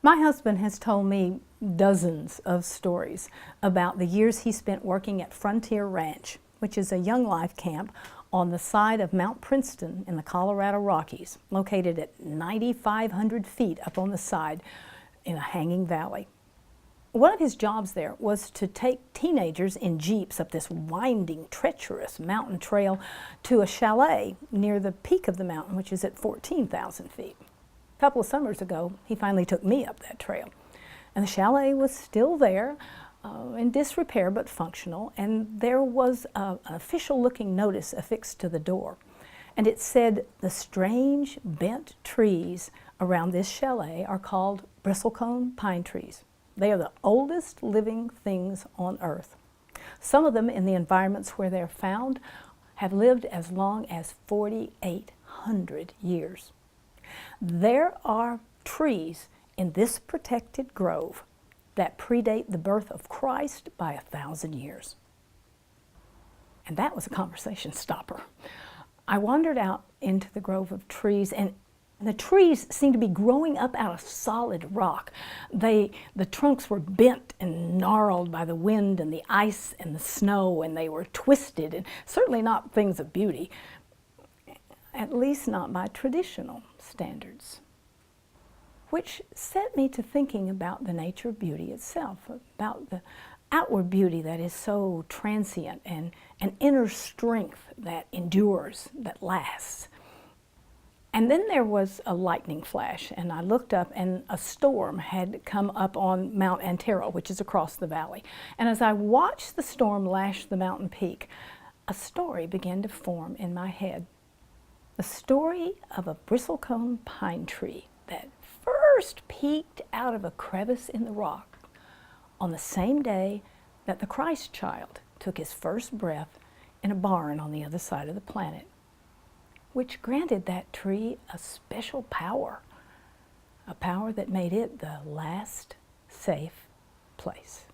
My husband has told me dozens of stories about the years he spent working at Frontier Ranch, which is a young life camp on the side of Mount Princeton in the Colorado Rockies, located at 9,500 feet up on the side in a hanging valley. One of his jobs there was to take teenagers in jeeps up this winding, treacherous mountain trail to a chalet near the peak of the mountain, which is at 14,000 feet. A couple of summers ago, he finally took me up that trail. And the chalet was still there, in disrepair but functional, and there was an official-looking notice affixed to the door. And it said, the strange bent trees around this chalet are called bristlecone pine trees. They are the oldest living things on Earth. Some of them, in the environments where they're found, have lived as long as 4,800 years. There are trees in this protected grove that predate the birth of Christ by 1,000 years. And that was a conversation stopper. I wandered out into the grove of trees, and the trees seemed to be growing up out of solid rock. The trunks were bent and gnarled by the wind and the ice and the snow, and they were twisted, and certainly not things of beauty, at least not by traditional standards. Which set me to thinking about the nature of beauty itself, about the outward beauty that is so transient and an inner strength that endures, that lasts. And then there was a lightning flash, and I looked up, and a storm had come up on Mount Antero, which is across the valley. And as I watched the storm lash the mountain peak, a story began to form in my head. The story of a bristlecone pine tree that first peeked out of a crevice in the rock on the same day that the Christ child took his first breath in a barn on the other side of the planet, which granted that tree a special power, a power that made it the last safe place.